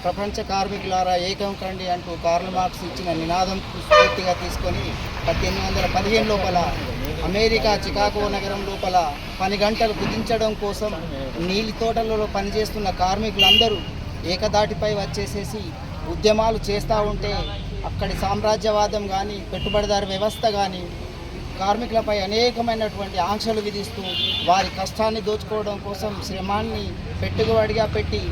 ప్రపంచ కార్మికులారా ఏకం కండి అంటూ కార్ల్ మార్క్స్ ఇచ్చిన నినాదం స్ఫూర్తిగా తీసుకొని 1815 లోపల అమెరికా చికాగో నగరం లోపల పని గంటలు కుదించడం కోసం నీలి తోటలలో పనిచేస్తున్న కార్మికులందరూ ఏకదాటిపై వచ్చేసేసి ఉద్యమాలు చేస్తూ ఉంటే అక్కడి సామ్రాజ్యవాదం కానీ పెట్టుబడిదారు వ్యవస్థ కానీ కార్మికులపై అనేకమైనటువంటి ఆంక్షలు విధిస్తూ వారి కష్టాన్ని దోచుకోవడం కోసం శ్రమాన్ని పెట్టుబడిగా పెట్టి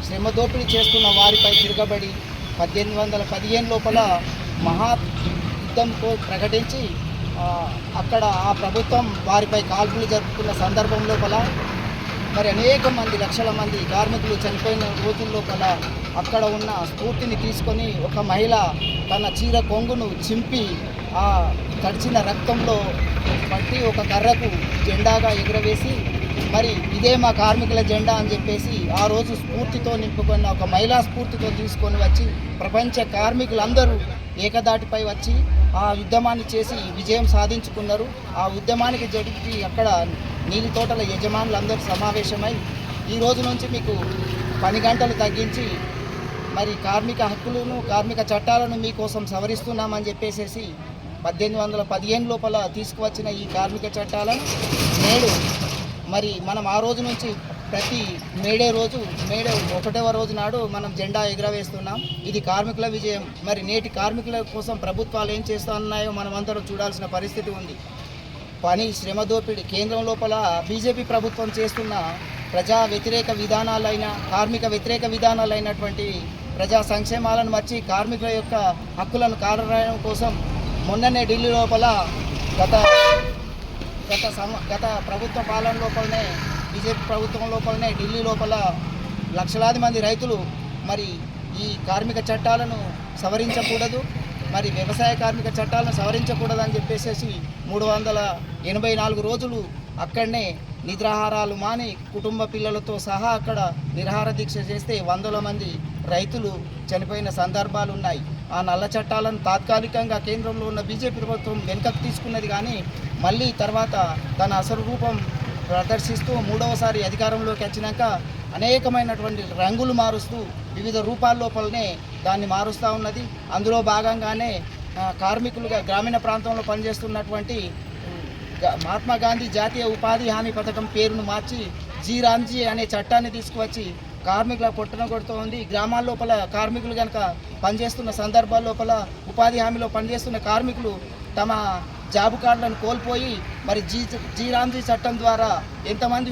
శ్రమ దోపిడీ చేస్తున్న వారిపై తిరగబడి 1815 లోపల మహా యుద్ధం ప్రకటించి అక్కడ ఆ ప్రభుత్వం వారిపై కాల్పులు జరుపుకున్న సందర్భం లోపల మరి అనేక మంది లక్షల మంది కార్మికులు చనిపోయిన రోజుల లోపల అక్కడ ఉన్న స్ఫూర్తిని తీసుకొని ఒక మహిళ తన చీర కొంగును చింపి ఆ తడిచిన రక్తంలో పట్టి ఒక కర్రకు జెండాగా ఎగురవేసి మరి ఇదే మా కార్మికుల జెండా అని చెప్పేసి ఆ రోజు స్ఫూర్తితో నింపుకున్న ఒక మహిళా స్ఫూర్తితో తీసుకొని వచ్చి ప్రపంచ కార్మికులందరూ ఏకదాటిపై వచ్చి ఆ ఉద్యమాన్ని చేసి విజయం సాధించుకున్నారు. ఆ ఉద్యమానికి జరిపి అక్కడ నీలి తోటల యజమానులందరూ సమావేశమై ఈ రోజు నుంచి మీకు పని గంటలు తగ్గించి మరి కార్మిక హక్కులను కార్మిక చట్టాలను మీకోసం సవరిస్తున్నామని చెప్పేసి 1815 లోపల తీసుకువచ్చిన ఈ కార్మిక చట్టాలను నేడు మరి మనం ఆ రోజు నుంచి ప్రతి మేడే 1వ రోజు నాడు మనం జెండా ఎగురవేస్తున్నాం. ఇది కార్మికుల విజయం. మరి నేటి కార్మికుల కోసం ప్రభుత్వాలు ఏం చేస్తున్నాయో మనమందరం చూడాల్సిన పరిస్థితి ఉంది. పని శ్రమ దోపిడీ కేంద్రం లోపల బీజేపీ ప్రభుత్వం చేస్తున్న ప్రజా వ్యతిరేక విధానాలైన కార్మిక వ్యతిరేక విధానాలైనటువంటి ప్రజా సంక్షేమాలను మర్చి కార్మికుల యొక్క హక్కులను కాలరాయడం కోసం మొన్ననే ఢిల్లీ లోపల గత ప్రభుత్వ పాలన లోపలనే బీజేపీ ప్రభుత్వం లోపలనే ఢిల్లీ లోపల లక్షలాది మంది రైతులు మరి ఈ కార్మిక చట్టాలను సవరించకూడదు, మరి వ్యవసాయ కార్మిక చట్టాలను సవరించకూడదని చెప్పేసి 384 రోజులు అక్కడనే నిద్రాహారాలు మాని కుటుంబ పిల్లలతో సహా అక్కడ నిరాహార దీక్ష చేస్తే వందల మంది రైతులు చనిపోయిన సందర్భాలు ఉన్నాయి. ఆ నల్ల చట్టాలను తాత్కాలికంగా కేంద్రంలో ఉన్న బీజేపీ ప్రభుత్వం వెనుకకు తీసుకున్నది, కానీ మళ్ళీ తర్వాత తన అసలు రూపం ప్రదర్శిస్తూ 3వసారి అధికారంలోకి వచ్చినాక అనేకమైనటువంటి రంగులు మారుస్తూ వివిధ రూపాల లోపలనే దాన్ని మారుస్తూ ఉన్నది. అందులో భాగంగానే కార్మికులుగా గ్రామీణ ప్రాంతంలో పనిచేస్తున్నటువంటి మహాత్మా గాంధీ జాతీయ ఉపాధి హామీ పథకం పేరును మార్చి జీరామ్జీ అనే చట్టాన్ని తీసుకువచ్చి కార్మికుల పొట్టన కొడుతూ ఉంది. గ్రామాల లోపల కార్మికులు కనుక పనిచేస్తున్న సందర్భాల లోపల ఉపాధి హామీలో పనిచేస్తున్న కార్మికులు తమ జాబ్ కార్డులను కోల్పోయి మరి జీరామ్జీ చట్టం ద్వారా ఎంతమంది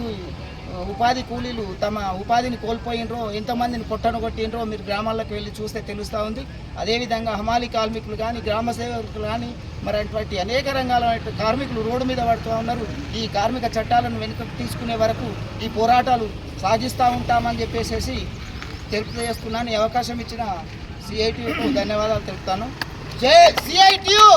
ఉపాధి కూలీలు తమ ఉపాధిని కోల్పోయినరో, ఎంతమందిని పొట్టన కొట్టినరో మీరు గ్రామాలకు వెళ్ళి చూస్తే తెలుస్తూ ఉంది. అదేవిధంగా హమాలీ కార్మికులు కానీ గ్రామ సేవకులు కానీ మరి అటువంటి అనేక రంగాల కార్మికులు రోడ్డు మీద పడుతూ ఉన్నారు. ఈ కార్మిక చట్టాలను వెనుకకు తీసుకునే వరకు ఈ పోరాటాలు సాగిస్తూ ఉంటామని చెప్పేసి తెలియజేస్తున్నాను. ఈ అవకాశం ఇచ్చిన సిఐటియుకు ధన్యవాదాలు తెలుపుతాను. జై సిఐటియు.